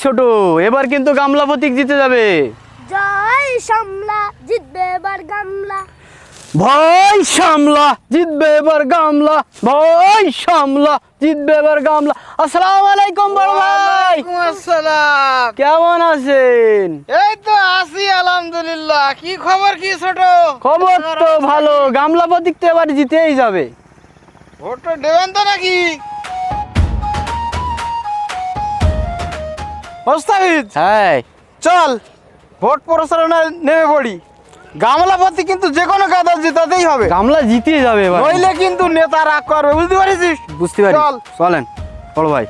ছোট, এবার কিন্তু গামলা প্রতীক জিতে যাবে। জয় সামলা জিতবে এবার গামলা। ভয় সামলা জিতবে এবার গামলা, ভয় সামলা জিতবে এবার গামলা। আসসালামু আলাইকুম বড় ভাই। আসসালাম। কেমন আছেন? এই তো আছি আলহামদুলিল্লাহ। কি খবর কি ছোট? খবর তো ভালো, গামলা প্রতীক তো এবার জিতেই যাবে। ভোট দেবেন তো নাকি? মোস্তাফিজ, হ্যাঁ, চল ভোট প্রচারণায় নেমে পড়ি। গামলা পাতি কিন্তু যে কোনো কাদা জেতাতেই হবে, গামলা জিতেই যাবে এবার। নইলে কিন্তু নেতা রাগ করবে, বুঝতে পারিস? বুঝতে পারি। চল। চলেন বড় ভাই।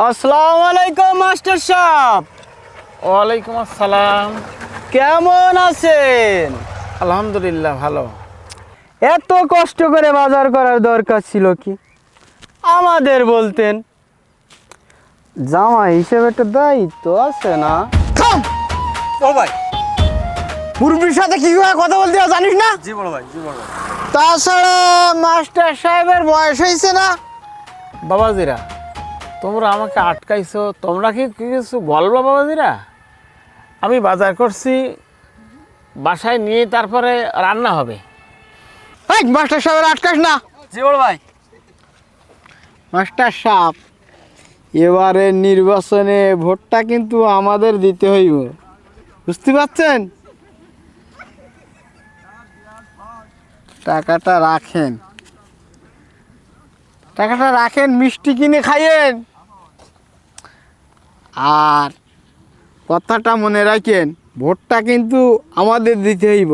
আসসালামু আলাইকুম মাস্টার সাহেব। ওয়ালাইকুম আসসালাম। কেমন আছেন? আলহামদুলিল্লাহ ভালো। এত কষ্ট করে বাজার করার দরকার ছিল কি? আমাদের বলতেন। জামাই হিসেবে একটা দায়িত্ব আছে না? থাম ও ভাই, মুরব্বির সাথে কিভাবে কথা বলতে হয় জানিস না? জি বড় ভাই, জি বড় ভাই। তাছাড়া মাস্টার সাহেবের বয়স হয়েছে না। বাবাজিরা, তোমরা আমাকে আটকাইছো, তোমরা কি কিছু বলবো? বাবাজিরা, আমি বাজার করছি, বাসায় নিয়ে তারপরে রান্না হবে। মাস্টার সাহেবের আটকাস না। জি বড় ভাই। মাস্টার সাহেব, এবারে নির্বাচনে ভোটটা কিন্তু আমাদের দিতে হইব, বুঝতে পারছেন? টাকাটা রাখেন, টাকাটা রাখেন, মিষ্টি কিনে খাইয়েন। আর কথাটা মনে রাখেন, ভোটটা কিন্তু আমাদের দিতে হইব।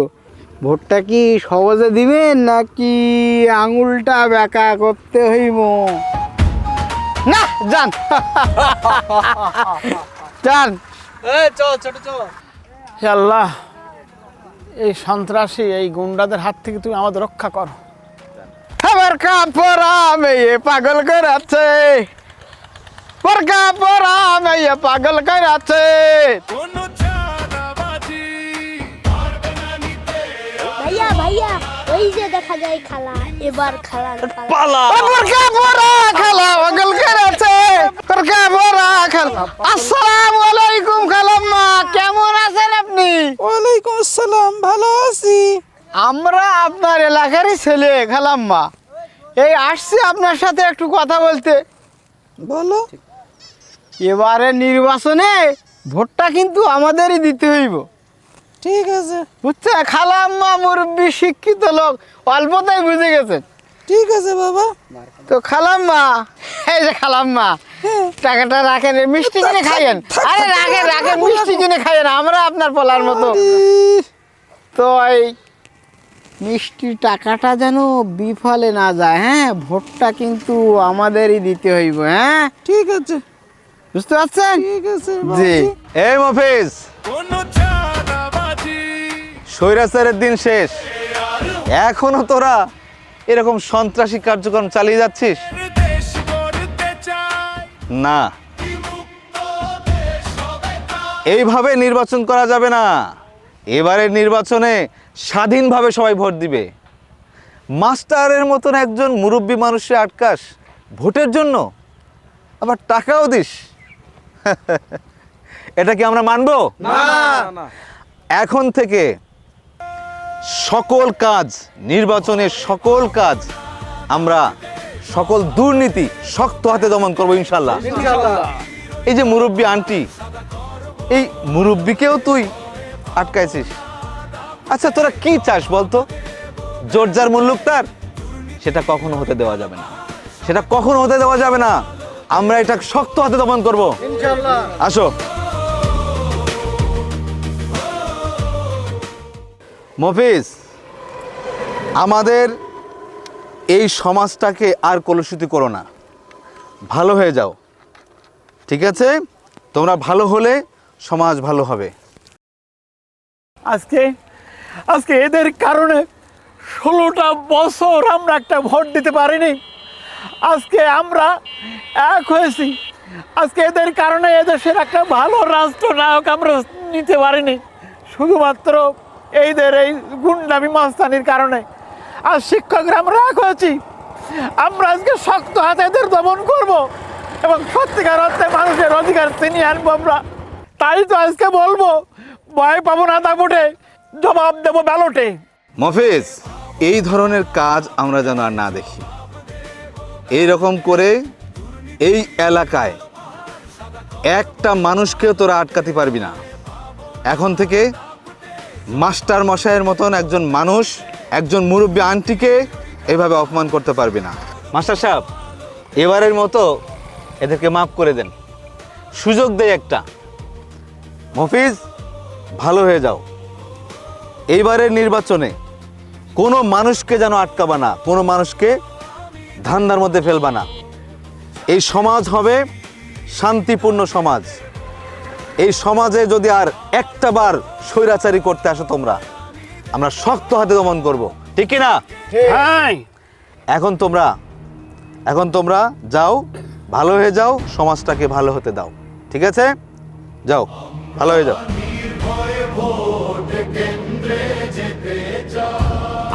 ভোটটা কি সহজে দিবেন নাকি আঙুলটা বেঁকা করতে হইব? না যান যান। চল ছোট চল। হে আল্লাহ, এই সন্ত্রাসী এই গুন্ডাদের হাত থেকে তুমি আমাদের রক্ষা করো। আমার কাপড়া মেয়ে পাগল করাচ্ছে, ওর কাপড়া মেয়ে পাগল করাচ্ছে। ভাইয়া ভাইয়া ওই যে দেখা যায় খালা, এবার খালার পালা। পালা। ওর কাপড়া খালা পাগল করাচ্ছে, ওর কাপড়া খালা। আসসালামু আলাইকুম খালাম্মা, কেমন আছেন আপনি? ওয়ালাইকুম আসসালাম, ভালো আছি। আমরা আপনার এলাকারই ছেলে খালাম্মা, এই আসছি আপনার সাথে একটু কথা বলতে। বলো। এবারে নির্বাচনে ভোটটা কিন্তু আমাদেরই দিতে হইব, ঠিক আছে, বুঝছে? খালাম্মা মুরব্বী শিক্ষিত লোক, অল্পতেই বুঝে গেছেন। ঠিক আছে বাবা। তো খালাম্মা, এই যে খালাম্মা, টাকাটা রাখেন, এই মিষ্টি কিনে খাইয়েন। আরে রাখেন রাখেন, মিষ্টি কিনে খাইয়েন, আমরা আপনার বলার মতো। তো এই মিষ্টি টাকাটা যেন বিফলে না যায়, হ্যাঁ? ভোটটা কিন্তু আমাদেরই দিতে হইব, হ্যাঁ? ঠিক আছে, বুঝতে পারছেন? ঠিক আছে জি। বাবাজি। এই মফিজ, স্বৈরাচারের দিন শেষ, এখনো তোরা এরকম সন্ত্রাসী কার্যক্রম চালিয়ে যাচ্ছিস না। এইভাবে নির্বাচন করা যাবে না। এবারের নির্বাচনে স্বাধীনভাবে সবাই ভোট দিবে। মাস্টারের মতন একজন মুরব্বী মানুষের আটকাস ভোটের জন্য, আবার টাকাও দিস। এটা কি আমরা মানবো? না। এখন থেকে সকল কাজ, নির্বাচনের সকল কাজ, আমরা সকল দুর্নীতি শক্ত হাতে দমন করবো ইনশাল্লাহ। এই যে মুরব্বী আন্টি, এই মুরব্বীকেও তুই আটকাইছিস। আচ্ছা, তোরা কি চাস বলতো? জোরজার মুল্লুক তার, সেটা কখনো হতে দেওয়া যাবে না, সেটা কখনো হতে দেওয়া যাবে না। আমরা এটা শক্ত হাতে দমন করবো ইনশাআল্লাহ। আসো। মফিজ, আমাদের এই সমাজটাকে আর কলুষিত করো না, ভালো হয়ে যাও, ঠিক আছে? তোমরা ভালো হলে সমাজ ভালো হবে। আজকে এদের কারণে 16টা বছর আমরা একটা ভোট দিতে পারিনি। আজকে আমরা এক হয়েছি, আজকে এদের কারণে এদেশের একটা ভালো রাষ্ট্রনায়ক আমরা নিতে পারিনি, শুধুমাত্র এইদের এই গুন্ডামি মাস্তানির কারণে। আর শিক্ষকরা আমরা এক হয়েছি, আমরা আজকে শক্ত হাতে এদের দমন করব এবং সত্যিকার অর্থে মানুষের অধিকার ছিনিয়ে আনবো আমরা। তাই তো আজকে বলবো, ভয় পাবো না দাপটে, জবাব দেবো ব্যালটে। মফিজ, এই ধরনের কাজ আমরা যেন আর না দেখি। এই রকম করে এই এলাকায় একটা মানুষকেও তোরা আটকাতে পারবি না। এখন থেকে মাস্টার মশাইয়ের মতন একজন মানুষ, একজন মুরব্বী আন্টিকে এভাবে অপমান করতে পারবি না। মাস্টার সাহেব, এবারের মতো এদেরকে মাফ করে দেন, সুযোগ দেয় একটা। মফিজ, ভালো হয়ে যাও। এইবারের নির্বাচনে কোনো মানুষকে যেন আটকাবা না, কোনো মানুষকে ধান্দার মধ্যে ফেলবা না। এই সমাজ হবে শান্তিপূর্ণ সমাজ। এই সমাজে যদি আর একটা বার স্বৈরাচারী করতে আসো তোমরা, আমরা শক্ত হাতে দমন করব, ঠিক কি না? হ্যাঁ, এখন তোমরা যাও, ভালো হয়ে যাও, সমাজটাকে ভালো হতে দাও, ঠিক আছে? যাও, ভালো হয়ে যাও।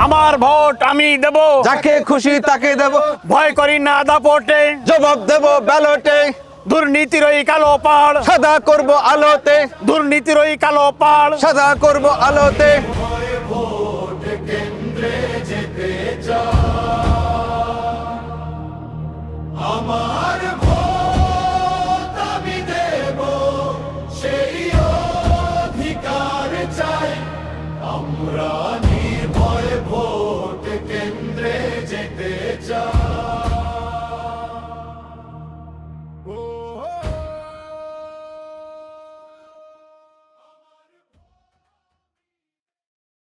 আমার ভোট আমি দেব, যাকে খুশি তাকে দেব, ভয় করি না দাপটে, জবাব দেব ব্যালটে, দুর্নীতির ওই কালো পাড়, সাদা করব আলোতে, দুর্নীতির ওই কালো পাড়। সাদা করব আলোতে। আমার ভোট আমি দেব, সেই অধিকার চাই আমরা।